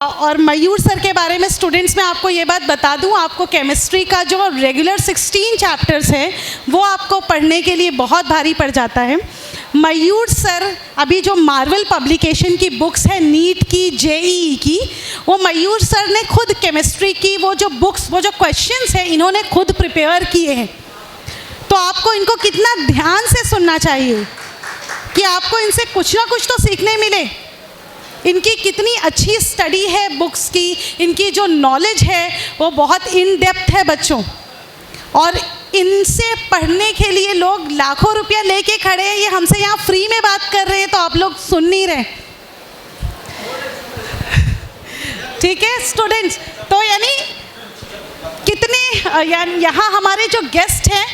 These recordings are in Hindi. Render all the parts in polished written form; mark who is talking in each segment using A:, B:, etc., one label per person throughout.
A: और मयूर सर के बारे में स्टूडेंट्स मैं आपको ये बात बता दूं, आपको केमिस्ट्री का जो रेगुलर 16 चैप्टर्स है वो आपको पढ़ने के लिए बहुत भारी पड़ जाता है। मयूर सर अभी जो मार्वल पब्लिकेशन की बुक्स है नीट की, जेईई की, वो मयूर सर ने खुद केमिस्ट्री की वो जो बुक्स, वो जो क्वेश्चंस है इन्होंने खुद प्रिपेयर किए हैं। तो आपको इनको कितना ध्यान से सुनना चाहिए कि आपको इनसे कुछ ना कुछ तो सीखने मिले। इनकी कितनी अच्छी स्टडी है बुक्स की, इनकी जो नॉलेज है वो बहुत इन डेप्थ है बच्चों, और इनसे पढ़ने के लिए लोग लाखों रुपया लेके खड़े हैं। ये हमसे यहाँ फ्री में बात कर रहे हैं तो आप लोग सुन नहीं रहे। ठीक है स्टूडेंट्स, तो यानी कितने यहाँ हमारे जो गेस्ट हैं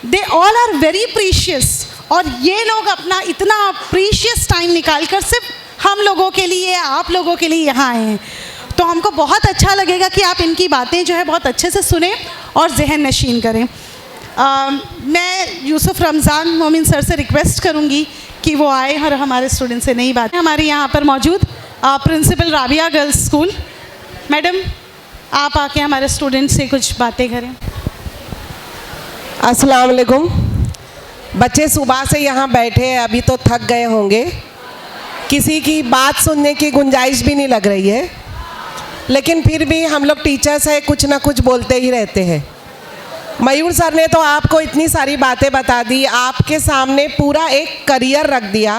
A: they all are very precious, और ये लोग अपना इतना प्रीशियस टाइम निकाल कर सिर्फ हम लोगों के लिए, आप लोगों के लिए यहाँ आए हैं। तो हमको बहुत अच्छा लगेगा कि आप इनकी बातें जो है बहुत अच्छे से सुने और जहन नशीन करें। मैं यूसुफ रमज़ान मोमिन सर से रिक्वेस्ट करूँगी कि वो आए और हमारे स्टूडेंट से नई बातें। हमारे यहाँ पर मौजूद principal Rabia girls school, madam आप आके हमारे स्टूडेंट से कुछ बातें करें।
B: अस्सलाम वालेकुम। बच्चे सुबह से यहाँ बैठे हैं, अभी तो थक गए होंगे, किसी की बात सुनने की गुंजाइश भी नहीं लग रही है, लेकिन फिर भी हम लोग टीचर्स हैं, कुछ ना कुछ बोलते ही रहते हैं। मयूर सर ने तो आपको इतनी सारी बातें बता दी, आपके सामने पूरा एक करियर रख दिया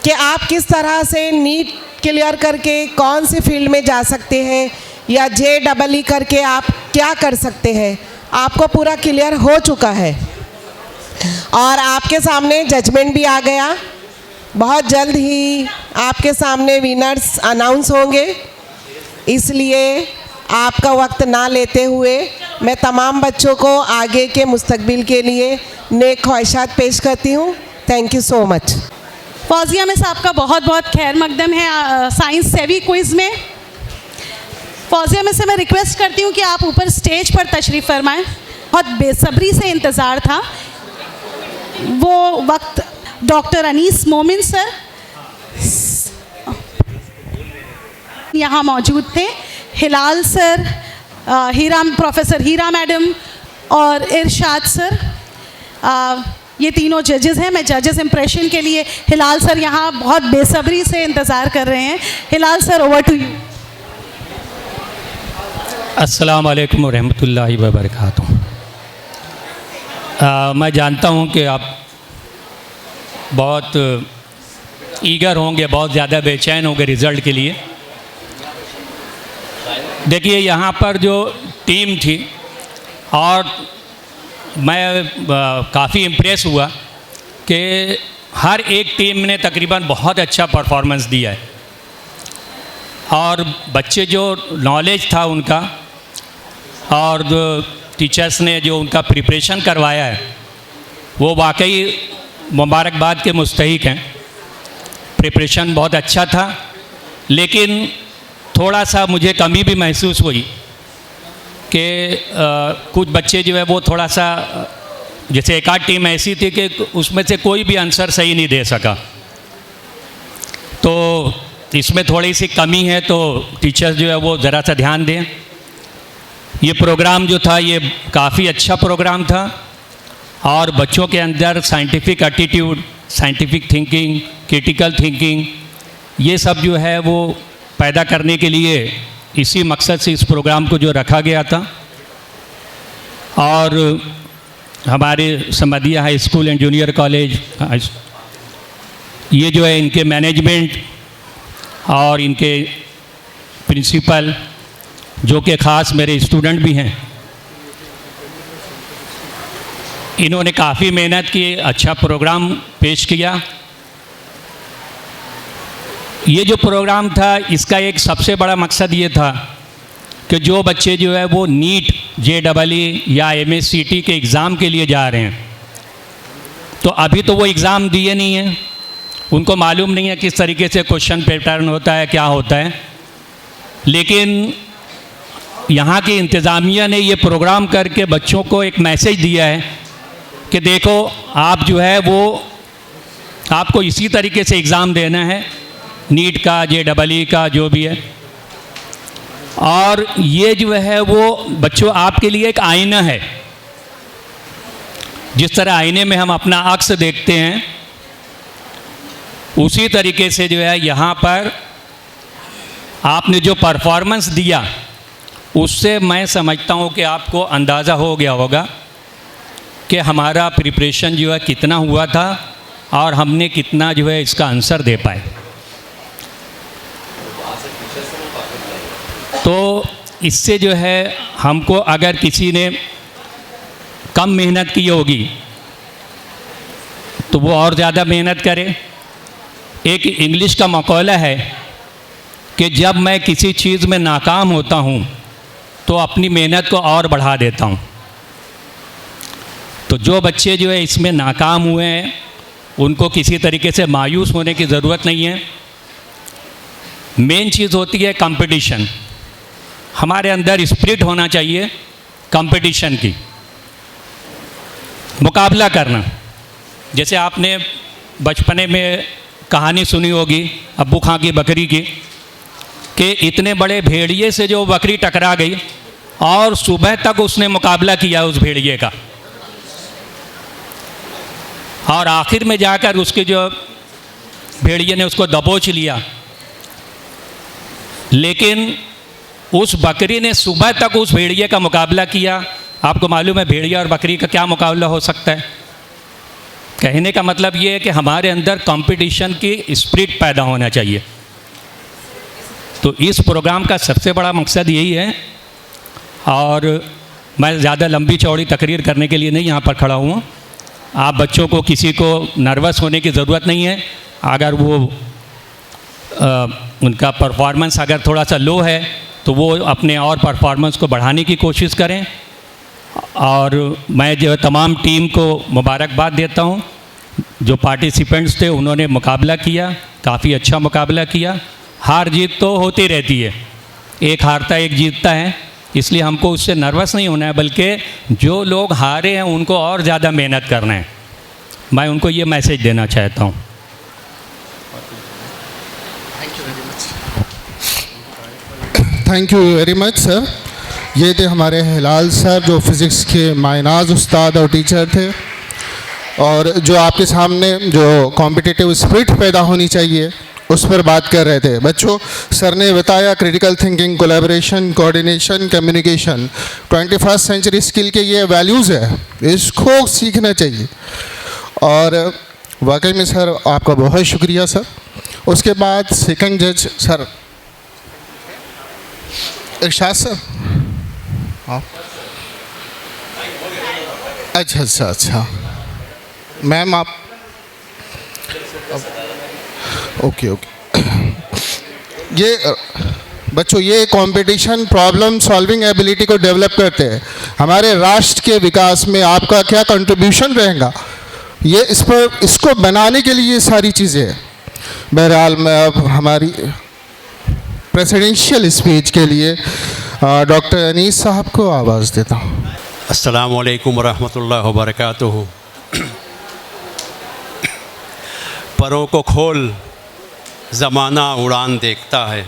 B: कि आप किस तरह से नीट क्लियर करके कौन सी फील्ड में जा सकते हैं या JEE करके आप क्या कर सकते हैं, आपको पूरा क्लियर हो चुका है। और आपके सामने जजमेंट भी आ गया, बहुत जल्द ही आपके सामने विनर्स अनाउंस होंगे। इसलिए आपका वक्त ना लेते हुए मैं तमाम बच्चों को आगे के मुस्तकबिल के लिए नेक ख्वाहिशात पेश करती हूँ। Thank you so much.
A: Fauzia miss आपका बहुत बहुत खैर मकदम है साइंस सेवी क्विज़ में। फौजिया मिस से मैं रिक्वेस्ट करती हूँ कि आप ऊपर स्टेज पर तशरीफ़ फरमाएं। बहुत बेसब्री से इंतज़ार था, वो वक्त डॉक्टर अनीस मोमिन सर यहाँ मौजूद थे, हिलाल सर, प्रोफेसर हीरा मैडम और इरशाद सर, ये तीनों जजेस हैं। मैं जजेस इम्प्रेशन के लिए हिलाल सर यहाँ बहुत बेसब्री से इंतज़ार कर रहे हैं। हिलाल सर, ओवर टू यू।
C: अस्सलाम वालेकुम रहमतुल्लाहि व बरकातुहू। मैं जानता हूँ कि आप बहुत ईगर होंगे, बहुत ज़्यादा बेचैन होंगे रिज़ल्ट के लिए। देखिए यहाँ पर जो टीम थी, और मैं काफ़ी इम्प्रेस हुआ कि हर एक टीम ने तकरीबन बहुत अच्छा परफॉर्मेंस दिया है, और बच्चे जो नॉलेज था उनका और जो टीचर्स ने जो उनका प्रिपरेशन करवाया है वो वाकई मुबारकबाद के मुस्तहिक हैं। प्रिपरेशन बहुत अच्छा था, लेकिन थोड़ा सा मुझे कमी भी महसूस हुई कि कुछ बच्चे जो है वो थोड़ा सा, जैसे एक आध टीम ऐसी थी कि उसमें से कोई भी आंसर सही नहीं दे सका, तो इसमें थोड़ी सी कमी है। तो टीचर्स जो है वो ज़रा सा ध्यान दें। ये प्रोग्राम जो था ये काफ़ी अच्छा प्रोग्राम था, और बच्चों के अंदर scientific attitude, scientific thinking, critical thinking, ये सब जो है वो पैदा करने के लिए इसी मकसद से इस प्रोग्राम को जो रखा गया था। और हमारे समदिया high school and junior college, ये जो है इनके मैनेजमेंट और इनके प्रिंसिपल, जो कि ख़ास मेरे स्टूडेंट भी हैं, इन्होंने काफ़ी मेहनत की, अच्छा प्रोग्राम पेश किया। ये जो प्रोग्राम था इसका एक सबसे बड़ा मकसद ये था कि जो बच्चे जो है वो नीट, JEE या MSCT के एग्ज़ाम के लिए जा रहे हैं, तो अभी तो वो एग्ज़ाम दिए नहीं हैं, उनको मालूम नहीं है किस तरीके से क्वेश्चन पैटर्न होता है, क्या होता है। लेकिन यहाँ की इंतज़ामिया ने ये प्रोग्राम करके बच्चों को एक मैसेज दिया है कि देखो आप जो है वो आपको इसी तरीके से एग्ज़ाम देना है, नीट का, JEE का, जो भी है, और ये जो है वो बच्चों आपके लिए एक आईना है। जिस तरह आईने में हम अपना अक्स देखते हैं, उसी तरीके से जो है यहाँ पर आपने जो परफॉर्मेंस दिया उससे मैं समझता हूँ कि आपको अंदाज़ा हो गया होगा कि हमारा प्रिपरेशन जो है कितना हुआ था और हमने कितना जो है इसका आंसर दे पाए। तो इससे जो है हमको, अगर किसी ने कम मेहनत की होगी तो वो और ज़्यादा मेहनत करे। एक इंग्लिश का मकौला है कि जब मैं किसी चीज़ में नाकाम होता हूँ तो अपनी मेहनत को और बढ़ा देता हूँ। तो जो बच्चे जो है इसमें नाकाम हुए हैं उनको किसी तरीके से मायूस होने की ज़रूरत नहीं है। मेन चीज़ होती है कंपटीशन। हमारे अंदर स्पिरिट होना चाहिए कंपटीशन की, मुकाबला करना। जैसे आपने बचपने में कहानी सुनी होगी अब्बू खां की बकरी की, कि इतने बड़े भेड़िए से जो बकरी टकरा गई और सुबह तक उसने मुकाबला किया उस भेड़िए का, और आखिर में जाकर उसके जो भेड़िए ने उसको दबोच लिया। लेकिन उस बकरी ने सुबह तक उस भेड़िए का मुकाबला किया। आपको मालूम है भेड़िया और बकरी का क्या मुकाबला हो सकता है। कहने का मतलब ये है कि हमारे अंदर कंपटीशन की स्पिरिट पैदा होना चाहिए। तो इस प्रोग्राम का सबसे बड़ा मकसद यही है। और मैं ज़्यादा लंबी चौड़ी तकरीर करने के लिए नहीं यहाँ पर खड़ा हूँ। आप बच्चों को, किसी को नर्वस होने की ज़रूरत नहीं है। अगर वो उनका परफॉर्मेंस अगर थोड़ा सा लो है तो वो अपने और परफॉर्मेंस को बढ़ाने की कोशिश करें। और मैं जो तमाम टीम को मुबारकबाद देता हूँ। जो पार्टिसिपेंट्स थे उन्होंने मुकाबला किया, काफ़ी अच्छा मुकाबला किया। हार जीत तो होती रहती है, एक हारता एक जीतता है, इसलिए हमको उससे नर्वस नहीं होना है, बल्कि जो लोग हारे हैं उनको और ज़्यादा मेहनत करना है। मैं उनको ये मैसेज देना चाहता हूँ।
D: Thank you very much sir. ये थे हमारे हिलाल सर जो फिज़िक्स के मायनाज उस्ताद और टीचर थे, और जो आपके सामने जो कॉम्पिटिटिव स्पिरिट पैदा होनी चाहिए उस पर बात कर रहे थे। बच्चों, सर ने बताया critical thinking, collaboration, coordination, communication 21st century skill के ये वैल्यूज़ है, इसको सीखना चाहिए। और वाकई में सर आपका बहुत शुक्रिया सर। उसके बाद सेकंड जज सर इरशाद सर। हाँ, अच्छा मैम आप ओके। ये बच्चों, ये कंपटीशन प्रॉब्लम सॉल्विंग एबिलिटी को डेवलप करते हैं। हमारे राष्ट्र के विकास में आपका क्या कंट्रीब्यूशन रहेगा, ये इस पर, इसको बनाने के लिए ये सारी चीज़ें हैं। बहरहाल मैं अब हमारी प्रेसिडेंशियल स्पीच के लिए डॉक्टर अनीस साहब को आवाज़ देता हूँ।
E: अस्सलामु अलैकुम रहमतुल्लाहि व बरकातुहू। परों को खोल ज़माना उड़ान देखता है,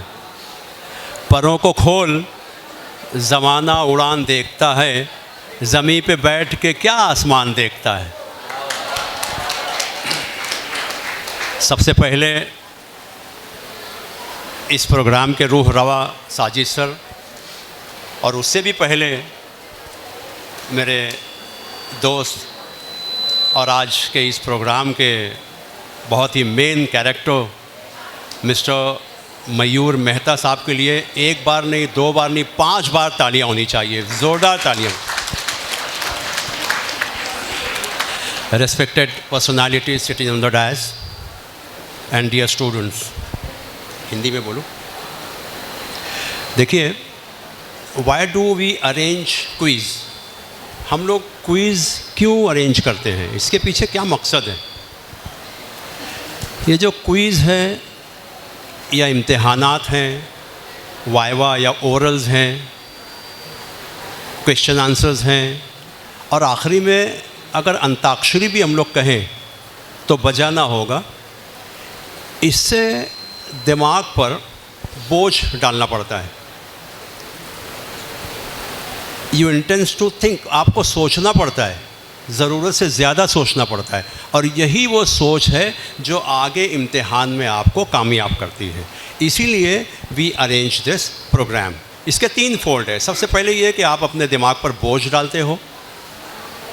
E: परों को खोल ज़माना उड़ान देखता है, ज़मीं पे बैठ के क्या आसमान देखता है। सबसे पहले इस प्रोग्राम के रूह रवा साजिद सर, और उससे भी पहले मेरे दोस्त और आज के इस प्रोग्राम के बहुत ही मेन कैरेक्टर मिस्टर मयूर मेहता साहब के लिए एक बार नहीं, दो बार नहीं, 5 बार तालियां होनी चाहिए, ज़ोरदार तालियां। Respected personalities sitting on the dais and dear students, Hindi में बोलूँ। देखिए, why do we arrange quiz? हम लोग क्विज़ क्यों अरेंज करते हैं, इसके पीछे क्या मकसद है? ये जो क्विज़ है या इम्तिहानात हैं, वाइवा या ओरल्स हैं, क्वेश्चन आंसर्स हैं, और आखिरी में अगर अंताक्षरी भी हम लोग कहें तो बजाना होगा। इससे दिमाग पर बोझ डालना पड़ता है। यू इंटेंस टू थिंक, आपको सोचना पड़ता है, ज़रूरत से ज़्यादा सोचना पड़ता है, और यही वो सोच है जो आगे इम्तिहान में आपको कामयाब करती है। इसीलिए वी अरेंज दिस प्रोग्राम। इसके 3 फोल्ड है। सबसे पहले ये कि आप अपने दिमाग पर बोझ डालते हो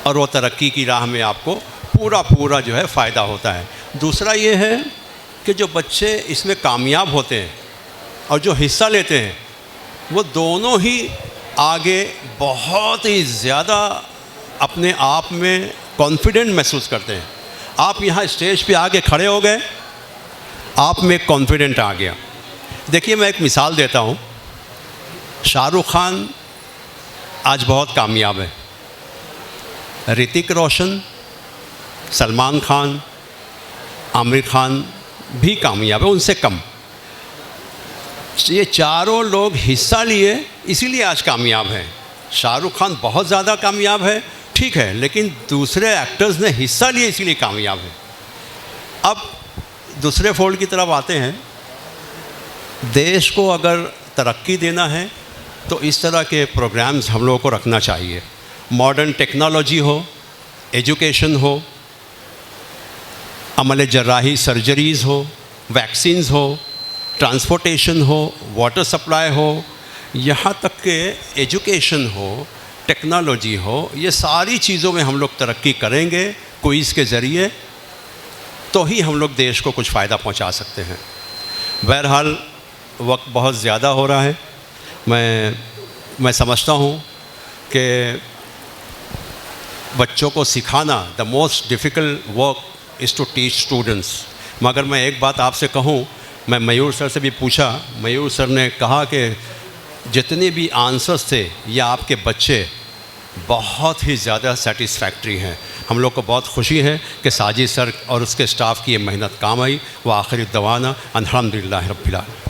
E: और वो तरक्की की राह में आपको पूरा जो है फ़ायदा होता है। दूसरा ये है कि जो बच्चे इसमें कामयाब होते हैं और जो हिस्सा लेते हैं, वो दोनों ही आगे बहुत ही ज़्यादा अपने आप में कॉन्फिडेंट महसूस करते हैं। आप यहाँ स्टेज पे आके खड़े हो गए, आप में कॉन्फिडेंट आ गया। देखिए, मैं एक मिसाल देता हूँ। शाहरुख खान आज बहुत कामयाब है, ऋतिक रोशन, सलमान खान, आमिर खान भी कामयाब है, उनसे कम। ये चारों लोग हिस्सा लिए, इसीलिए आज कामयाब हैं। शाहरुख खान बहुत ज़्यादा कामयाब है, ठीक है, लेकिन दूसरे एक्टर्स ने हिस्सा लिए इसीलिए कामयाब है। अब दूसरे फोल्ड की तरफ आते हैं। देश को अगर तरक्की देना है तो इस तरह के प्रोग्राम्स हम लोगों को रखना चाहिए। मॉडर्न टेक्नोलॉजी हो, एजुकेशन हो, अमल जर्राही सर्जरीज़ हो, वैक्सीन्स हो, ट्रांसपोर्टेशन हो, वाटर सप्लाई हो, यहाँ तक के एजुकेशन हो, टेक्नोलॉजी हो, ये सारी चीज़ों में हम लोग तरक्की करेंगे क्विज़ के ज़रिए, तो ही हम लोग देश को कुछ फ़ायदा पहुँचा सकते हैं। बहरहाल वक्त बहुत ज़्यादा हो रहा है। मैं समझता हूँ कि बच्चों को सिखाना the most difficult work is to teach students. मगर मैं एक बात आपसे कहूँ, मैं मयूर सर से भी पूछा, मयूर सर ने कहा कि जितने भी आंसर्स थे ये आपके बच्चे बहुत ही ज़्यादा सेटिस्फैक्ट्री हैं। हम लोग को बहुत खुशी है कि साजिद सर और उसके स्टाफ की ये मेहनत काम आई। व आखिरी दवाना अल्हम्दुलिल्लाह रब्बिल आलमीन।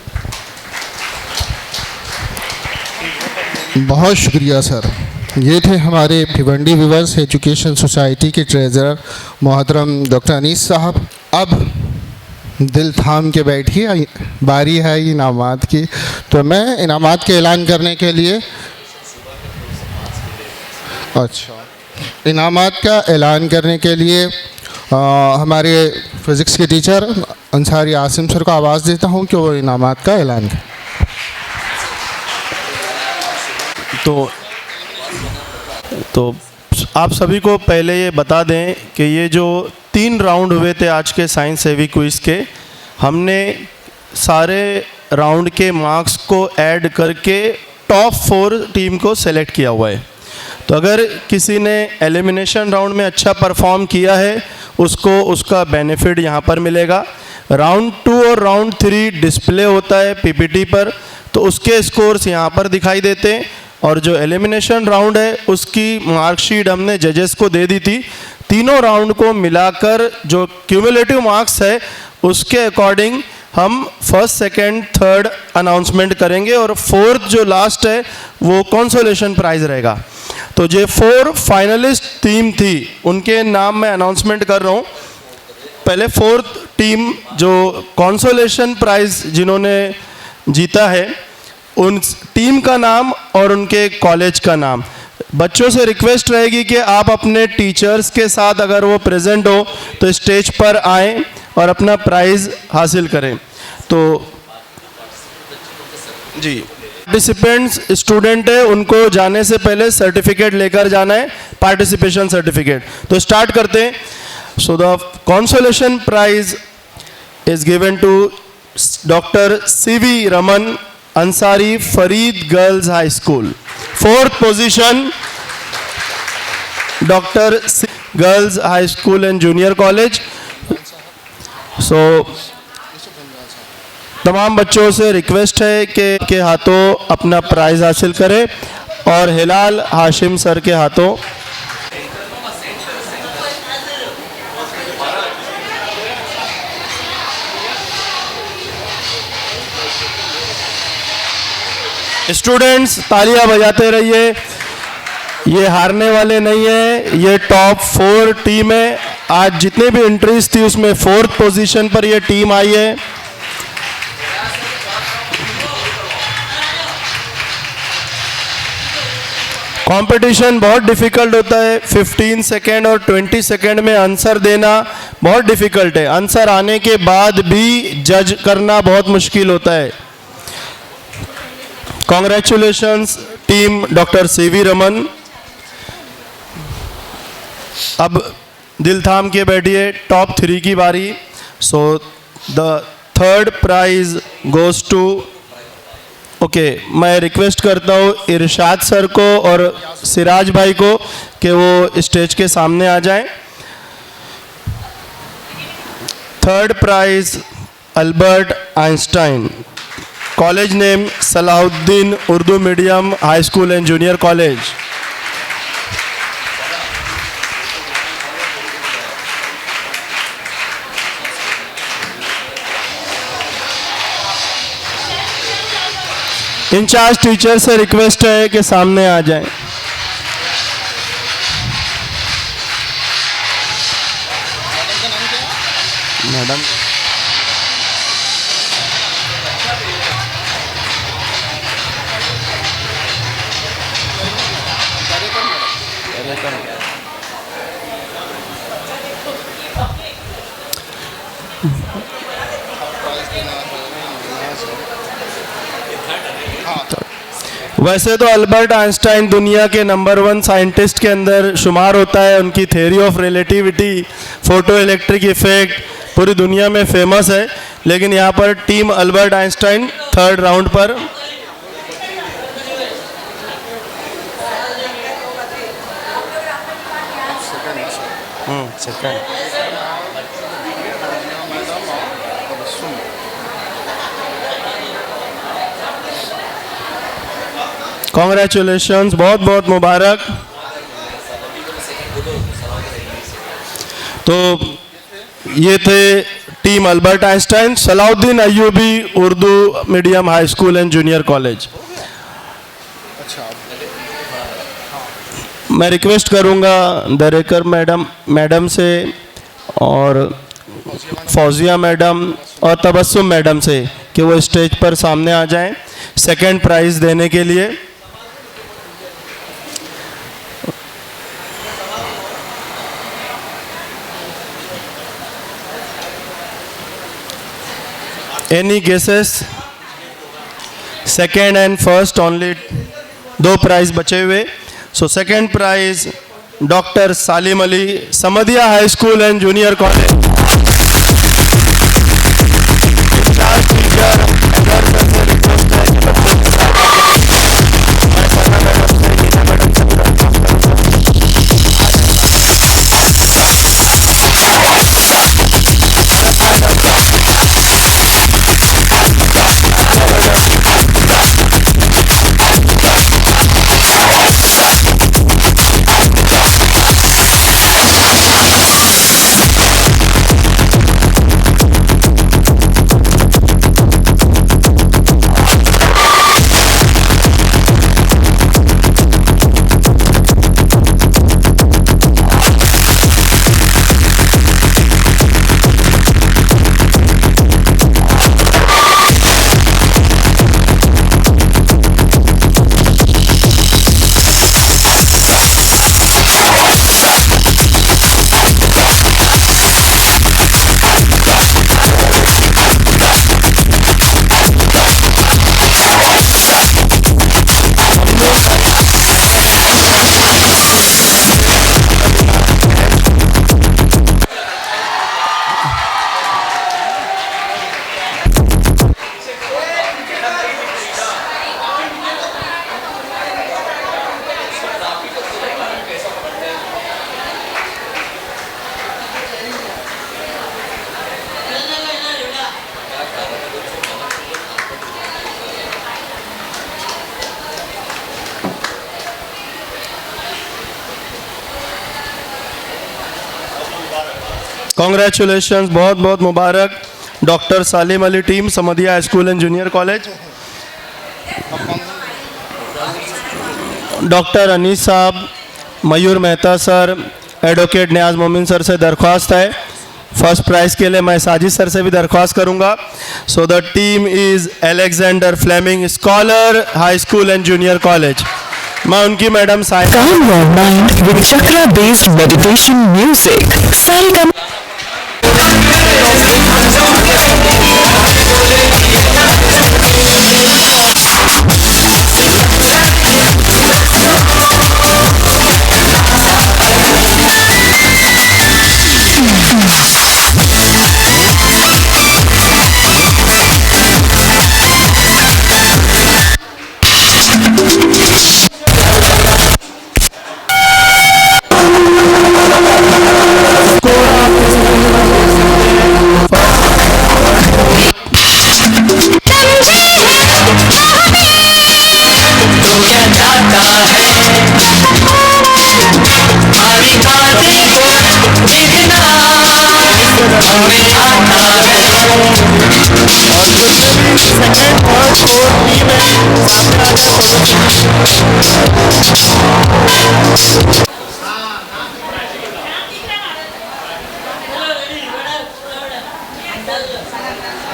D: बहुत शुक्रिया सर। ये थे हमारे भिवंडी विवर्स एजुकेशन सोसाइटी के ट्रेज़रर मोहतरम डॉक्टर अनीस साहब। अब दिल थाम के बैठिए, बारी है इनामात की। तो मैं इनामात के ऐलान करने के लिए इनामात का ऐलान करने के लिए हमारे फ़िज़िक्स के टीचर अंसारी आसिम सर को आवाज़ देता हूं कि वो इनामात का ऐलान करें।
F: तो आप सभी को पहले ये बता दें कि ये जो 3 राउंड हुए थे आज के साइंस हेवी क्विज़ के, हमने सारे राउंड के मार्क्स को ऐड करके टॉप 4 टीम को सेलेक्ट किया हुआ है। तो अगर किसी ने एलिमिनेशन राउंड में अच्छा परफॉर्म किया है, उसको उसका बेनिफिट यहाँ पर मिलेगा। राउंड 2 और राउंड 3 डिस्प्ले होता है पीपीटी पर, तो उसके स्कोर्स यहाँ पर दिखाई देते हैं। और जो एलिमिनेशन राउंड है उसकी मार्कशीट हमने जजेस को दे दी थी। तीनों राउंड को मिलाकर जो क्यूमुलेटिव मार्क्स है उसके अकॉर्डिंग हम फर्स्ट, सेकंड, थर्ड अनाउंसमेंट करेंगे, और 4th जो लास्ट है वो कंसोलेशन प्राइज़ रहेगा। तो जो 4 फाइनलिस्ट टीम थी उनके नाम मैं अनाउंसमेंट कर रहा हूँ। पहले 4th टीम जो कंसोलेशन प्राइज़ जिन्होंने जीता है, उन टीम का नाम और उनके कॉलेज का नाम। बच्चों से रिक्वेस्ट रहेगी कि आप अपने टीचर्स के साथ अगर वो प्रेजेंट हो तो स्टेज पर आएं और अपना प्राइज़ हासिल करें। तो जी, पार्टिसिपेंट्स स्टूडेंट है, उनको जाने से पहले सर्टिफिकेट लेकर जाना है, पार्टिसिपेशन सर्टिफिकेट। तो स्टार्ट करते हैं। So the consolation prize is given to doctor CV Raman, Ansari Farid girls high school. 4th position doctor girls high school and junior college. So तमाम बच्चों से रिक्वेस्ट है कि के हाथों अपना प्राइज़ हासिल करें, और हिलाल हाशिम सर के हाथों स्टूडेंट्स तालियां बजाते रहिए। ये हारने वाले नहीं है, ये टॉप 4 टीम है। आज जितने भी एंट्रीज थी उसमें 4th पोजीशन पर ये टीम आई है। कंपटीशन बहुत डिफ़िकल्ट होता है। 15 सेकेंड और 20 सेकेंड में आंसर देना बहुत डिफ़िकल्ट है। आंसर आने के बाद भी जज करना बहुत मुश्किल होता है। Congratulations team doctor CV Raman. अब दिल थाम के बैठिए, टॉप 3 की बारी। So the third prize goes to, okay, मैं रिक्वेस्ट करता हूँ इरशाद सर को और सिराज भाई को कि वो स्टेज के सामने आ जाएं। Third prize Albert Einstein, college name Salahuddin Urdu medium high school and junior college. Incharge teacher से रिक्वेस्ट है कि सामने आ जाएं। मैडम, वैसे तो अल्बर्ट आइंस्टाइन दुनिया के नंबर 1 साइंटिस्ट के अंदर शुमार होता है। उनकी theory of relativity, photo electric effect पूरी दुनिया में फेमस है। लेकिन यहाँ पर team Albert Einstein third round पर कॉन्ग्रेचुलेशंस, बहुत बहुत मुबारक। तो ये थे team Albert Einstein, Salahuddin Ayyubi Urdu medium high school and junior college. मैं रिक्वेस्ट करूंगा दरेकर मैडम से और फौजिया मैडम और तबस्सुम मैडम से कि वो स्टेज पर सामने आ जाएं सेकंड प्राइज़ देने के लिए। Any guesses? Second and first only 2 prize बचे हुए। So second prize doctor Salim Ali, Samadiya high school and junior college. Congratulations, बहुत बहुत मुबारक doctor Salim Ali team, Samadiya school and junior college. Doctor Anis साहब, Mayur Mehta sir, advocate Niyaz Momin sir से दरख्वास्त है। फर्स्ट प्राइज़ के लिए मैं साजिद सर से भी दरख्वास्त करूंगा। So the team is Alexander Fleming scholar high school and junior college. मैं उनकी madam Sai
G: Calm your mind with chakra-based meditation music. Sarigama.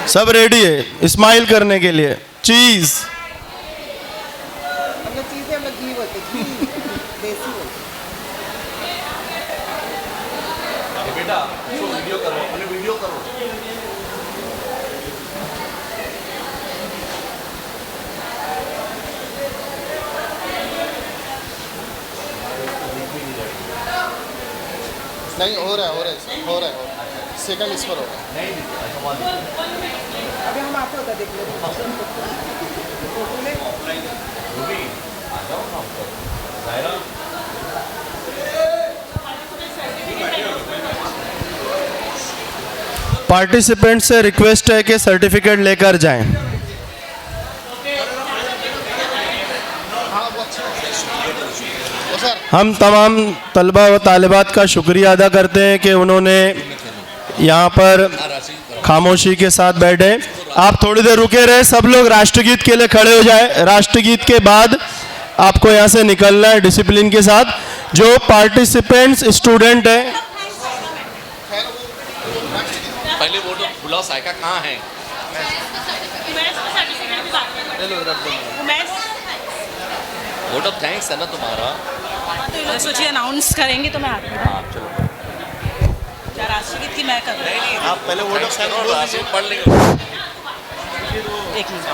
F: सब रेडी है स्माइल करने के लिए। चीज
D: नहीं हो रहा है सेकंड इस पर हो रहा है।
B: अभी हम आपको होता देख लेते
F: पार्टिसिपेंट से रिक्वेस्ट है कि सर्टिफिकेट लेकर जाएं। हम तमाम तलबा व तालिबात का शुक्रिया अदा करते हैं कि उन्होंने यहाँ पर खामोशी के साथ बैठे। आप थोड़ी देर रुके रहे, सब लोग राष्ट्रगीत के लिए खड़े हो जाए। राष्ट्रगीत के बाद आपको यहाँ से निकलना है डिसिप्लिन के साथ। जो पार्टिसिपेंट्स स्टूडेंट हैं,
H: पहले वो तो बुलाओ साइका कहाँ है? वोट ऑफ थैंक्स है ना तुम्हारा?
A: तो ये लोग सोचिए अनाउंस करेंगे तो मैं आती हूँ।
H: हाँ चलो।
A: क्या राष्ट्रगीत की मैं करूँ?
F: आप पहले वोट ऑफ थैंक्स बोल दीजिए।
H: पढ़ लेंगे।
A: एक minute.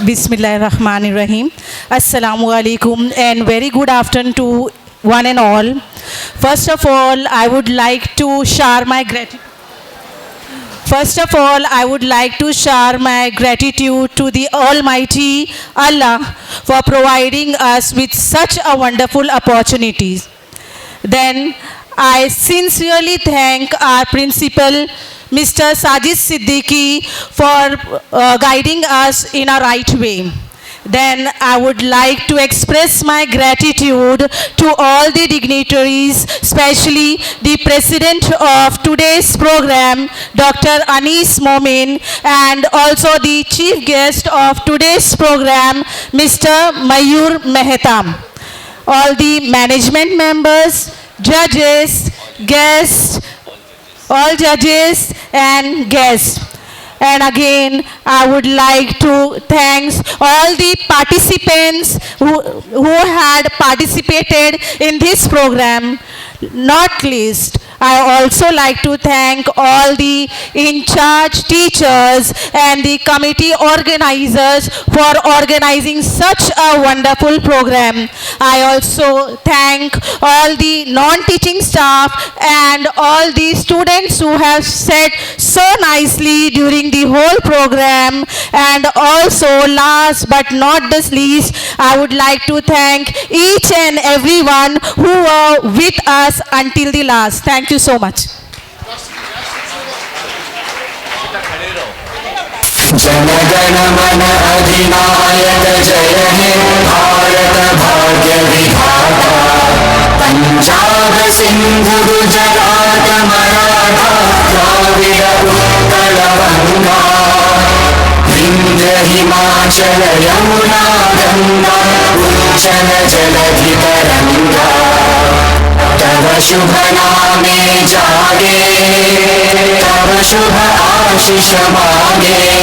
A: Bismillahirrahmanirrahim. Assalamualaikum and very good afternoon to one and all. First of all, I would like to share my gratitude. First of all, I would like to share my gratitude to the Almighty Allah for providing us with such a wonderful opportunities. Then I sincerely thank our principal, Mr. Sajid Siddiqui, for guiding us in a right way. Then I would like to express my gratitude to all the dignitaries, especially the president of today's program, Dr. Anis Momin, and also the chief guest of today's program, Mr. Mayur Mehta. All the management members, judges, guests, all judges and guests. And again, I would like to thank all the participants who had participated in this program. Not least, I also like to thank all the in-charge teachers and the committee organizers for organizing such a wonderful program. I also thank all the non-teaching staff and all the students who have said so nicely during the whole program. And also, last but not the least, I would like to thank each and everyone who were with us until the last. Thank you so much.
G: जनगण मन अधिनायक जय हे भारत भाग्य विधाता पंजाब सिंधु गुजरात मराठा द्राविड़ उत्कल गंगा विंध्य हिमाचल यमुना गंगा उच्चल जलधि तरंगा तव शुभ नामे जागे तव शुभ आशीष मांगे